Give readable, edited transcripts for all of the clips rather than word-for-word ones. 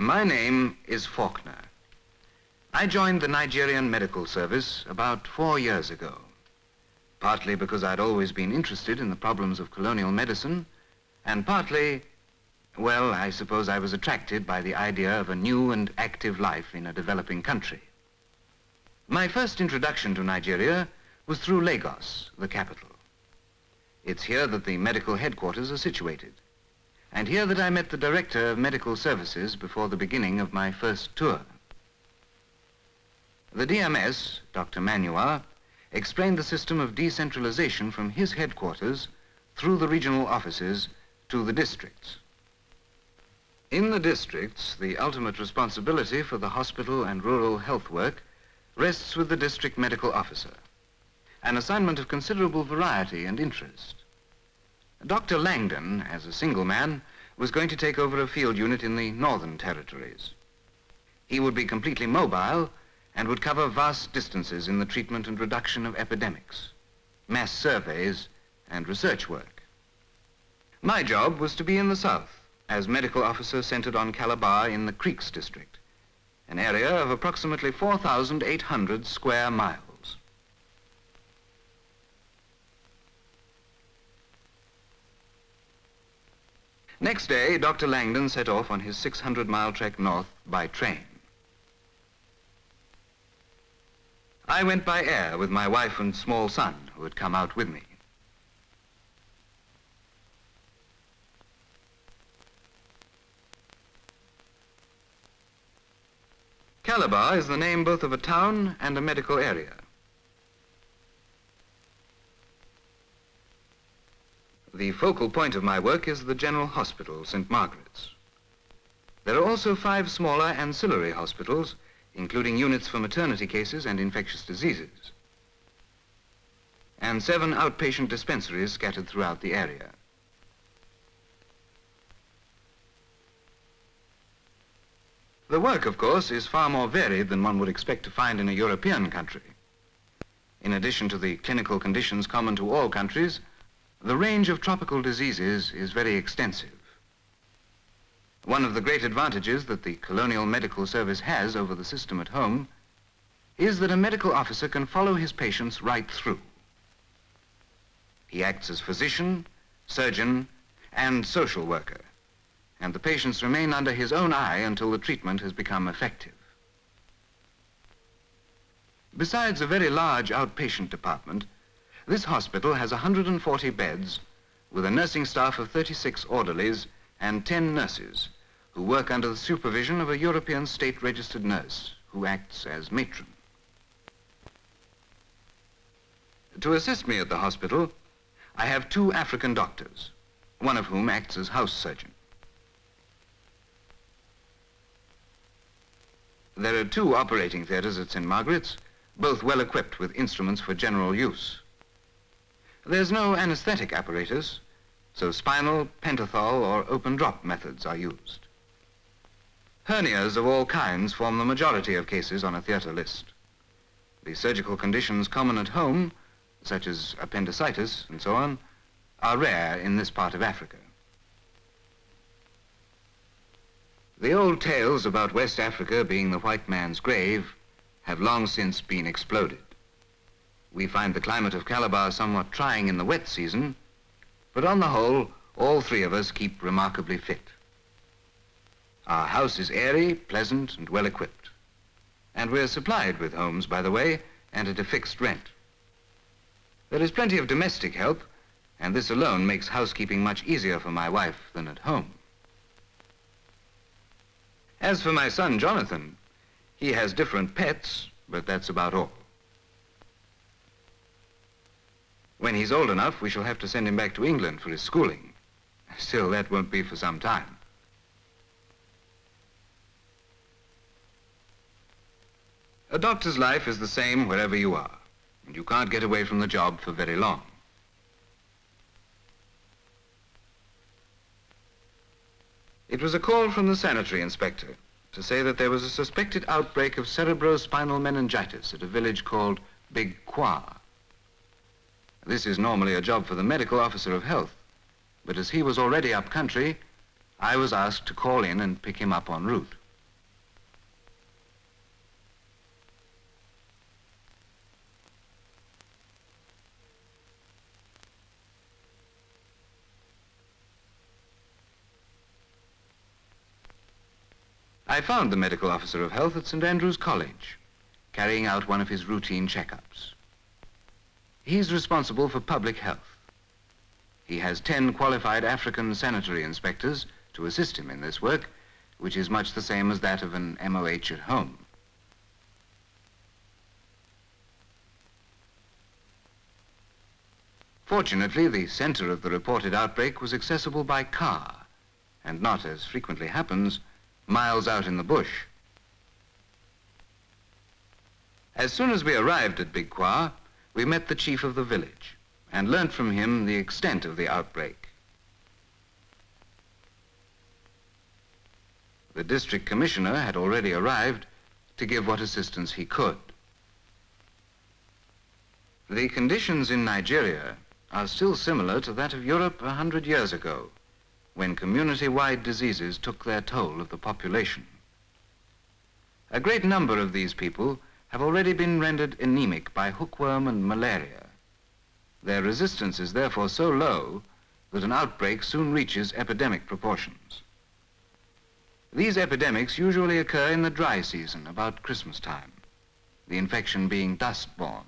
My name is Faulkner. I joined the Nigerian Medical Service about 4 years ago, partly because I'd always been interested in the problems of colonial medicine, and partly, well, I suppose I was attracted by the idea of a new and active life in a developing country. My first introduction to Nigeria was through Lagos, the capital. It's here that the medical headquarters are situated, and here that I met the Director of Medical Services before the beginning of my first tour. The DMS, Dr. Manuar, explained the system of decentralization from his headquarters through the regional offices to the districts. In the districts, the ultimate responsibility for the hospital and rural health work rests with the district medical officer, an assignment of considerable variety and interest. Dr. Langdon, as a single man, was going to take over a field unit in the northern territories. He would be completely mobile and would cover vast distances in the treatment and reduction of epidemics, mass surveys, and research work. My job was to be in the south, as medical officer centered on Calabar in the Creeks district, an area of approximately 4,800 square miles. Next day, Dr. Langdon set off on his 600-mile trek north by train. I went by air with my wife and small son, who had come out with me. Calabar is the name both of a town and a medical area. The focal point of my work is the General Hospital, St. Margaret's. There are also 5 smaller ancillary hospitals, including units for maternity cases and infectious diseases, and 7 outpatient dispensaries scattered throughout the area. The work, of course, is far more varied than one would expect to find in a European country. In addition to the clinical conditions common to all countries, the range of tropical diseases is very extensive. One of the great advantages that the Colonial Medical Service has over the system at home is that a medical officer can follow his patients right through. He acts as physician, surgeon, and social worker, and the patients remain under his own eye until the treatment has become effective. Besides a very large outpatient department, this hospital has 140 beds with a nursing staff of 36 orderlies and 10 nurses who work under the supervision of a European state-registered nurse who acts as matron. To assist me at the hospital, I have 2 African doctors, one of whom acts as house surgeon. There are 2 operating theaters at St. Margaret's, both well equipped with instruments for general use. There's no anesthetic apparatus, so spinal, pentothal, or open drop methods are used. Hernias of all kinds form the majority of cases on a theater list. The surgical conditions common at home, such as appendicitis and so on, are rare in this part of Africa. The old tales about West Africa being the white man's grave have long since been exploded. We find the climate of Calabar somewhat trying in the wet season, but on the whole, all 3 of us keep remarkably fit. Our house is airy, pleasant, and well equipped. And we're supplied with homes, by the way, and at a fixed rent. There is plenty of domestic help, and this alone makes housekeeping much easier for my wife than at home. As for my son, Jonathan, he has different pets, but that's about all. When he's old enough, we shall have to send him back to England for his schooling. Still, that won't be for some time. A doctor's life is the same wherever you are, and you can't get away from the job for very long. It was a call from the sanitary inspector to say that there was a suspected outbreak of cerebrospinal meningitis at a village called Big Kwa. This is normally a job for the medical officer of health, but as he was already up country, I was asked to call in and pick him up en route. I found the medical officer of health at St. Andrew's College, carrying out one of his routine checkups. He's responsible for public health. He has 10 qualified African sanitary inspectors to assist him in this work, which is much the same as that of an MOH at home. Fortunately, the center of the reported outbreak was accessible by car, and not, as frequently happens, miles out in the bush. As soon as we arrived at Big Kwa, we met the chief of the village and learnt from him the extent of the outbreak. The district commissioner had already arrived to give what assistance he could. The conditions in Nigeria are still similar to that of Europe 100 years ago, when community-wide diseases took their toll of the population. A great number of these people have already been rendered anemic by hookworm and malaria. Their resistance is therefore so low that an outbreak soon reaches epidemic proportions. These epidemics usually occur in the dry season, about Christmas time, the infection being dust-borne.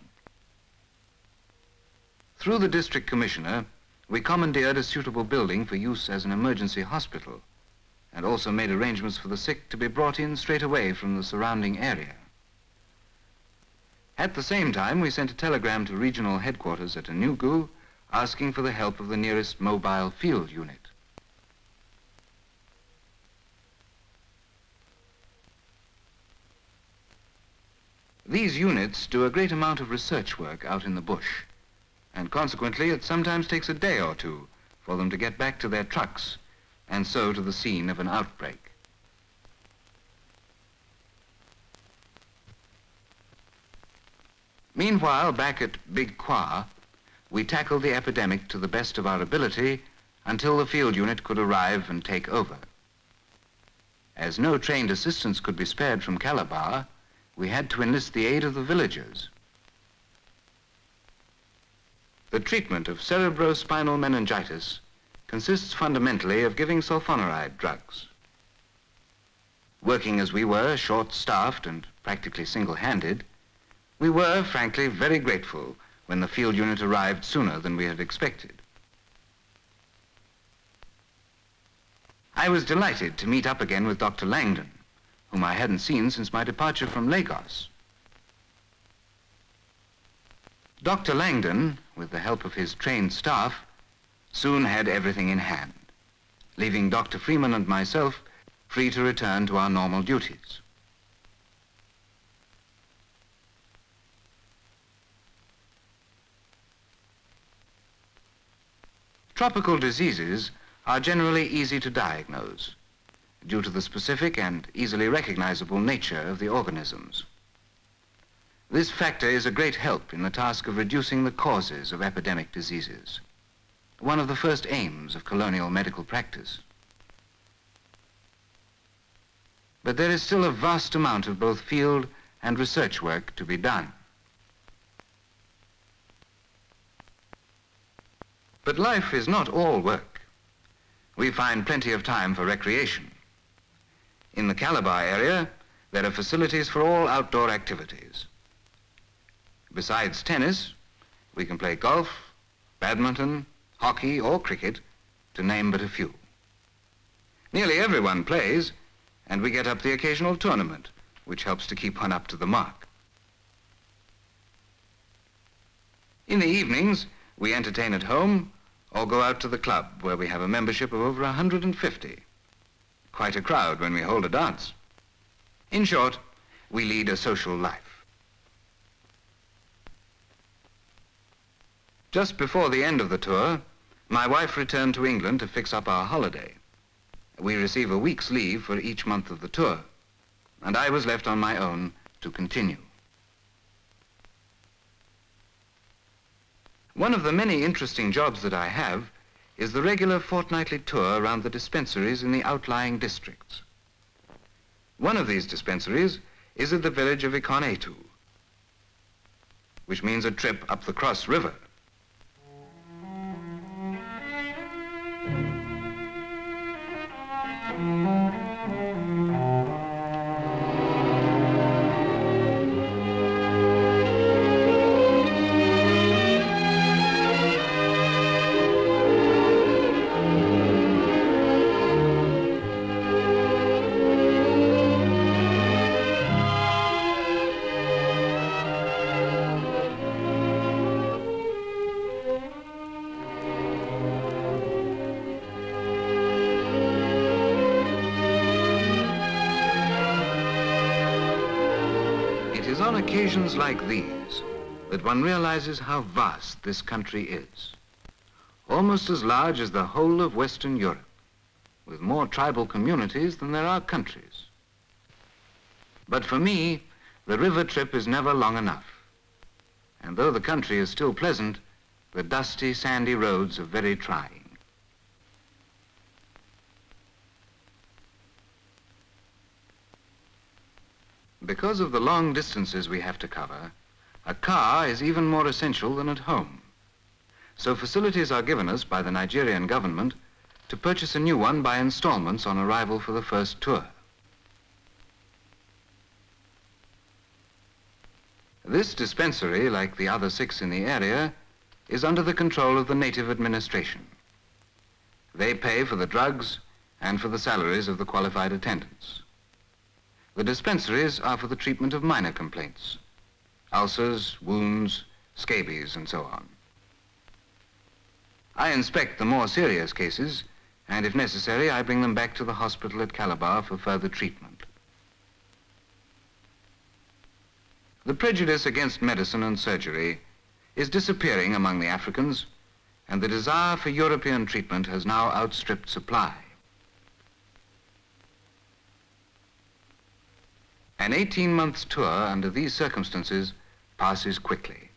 Through the district commissioner, we commandeered a suitable building for use as an emergency hospital, and also made arrangements for the sick to be brought in straight away from the surrounding area. At the same time, we sent a telegram to regional headquarters at Enugu, asking for the help of the nearest mobile field unit. These units do a great amount of research work out in the bush, and consequently it sometimes takes a day or two for them to get back to their trucks and so to the scene of an outbreak. Meanwhile, back at Big Kwa, we tackled the epidemic to the best of our ability until the field unit could arrive and take over. As no trained assistance could be spared from Calabar, we had to enlist the aid of the villagers. The treatment of cerebrospinal meningitis consists fundamentally of giving sulfonamide drugs. Working as we were, short-staffed and practically single-handed, we were, frankly, very grateful when the field unit arrived sooner than we had expected. I was delighted to meet up again with Dr. Langdon, whom I hadn't seen since my departure from Lagos. Dr. Langdon, with the help of his trained staff, soon had everything in hand, leaving Dr. Freeman and myself free to return to our normal duties. Tropical diseases are generally easy to diagnose due to the specific and easily recognizable nature of the organisms. This factor is a great help in the task of reducing the causes of epidemic diseases, one of the first aims of colonial medical practice. But there is still a vast amount of both field and research work to be done. But life is not all work. We find plenty of time for recreation. In the Calabar area, there are facilities for all outdoor activities. Besides tennis, we can play golf, badminton, hockey, or cricket, to name but a few. Nearly everyone plays, and we get up the occasional tournament, which helps to keep one up to the mark. In the evenings, we entertain at home or go out to the club, where we have a membership of over 150. Quite a crowd when we hold a dance. In short, we lead a social life. Just before the end of the tour, my wife returned to England to fix up our holiday. We receive a week's leave for each month of the tour, and I was left on my own to continue. One of the many interesting jobs that I have is the regular fortnightly tour around the dispensaries in the outlying districts. One of these dispensaries is at the village of Ikonetu, which means a trip up the Cross River. on occasions like these that one realizes how vast this country is. Almost as large as the whole of Western Europe, with more tribal communities than there are countries. But for me, the river trip is never long enough. And though the country is still pleasant, the dusty, sandy roads are very trying. Because of the long distances we have to cover, a car is even more essential than at home. So facilities are given us by the Nigerian government to purchase a new one by installments on arrival for the first tour. This dispensary, like the other 6 in the area, is under the control of the native administration. They pay for the drugs and for the salaries of the qualified attendants. The dispensaries are for the treatment of minor complaints, ulcers, wounds, scabies, and so on. I inspect the more serious cases, and if necessary, I bring them back to the hospital at Calabar for further treatment. The prejudice against medicine and surgery is disappearing among the Africans, and the desire for European treatment has now outstripped supply. An 18-month tour under these circumstances passes quickly.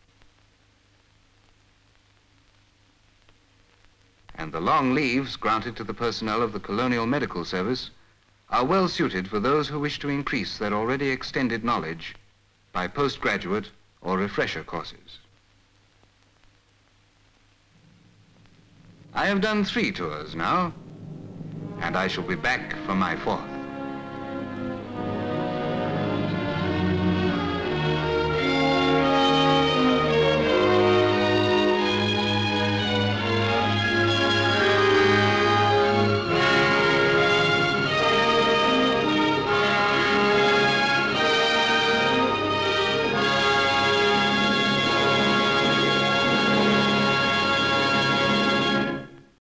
And the long leaves granted to the personnel of the Colonial Medical Service are well suited for those who wish to increase their already extended knowledge by postgraduate or refresher courses. I have done 3 tours now, and I shall be back for my 4th.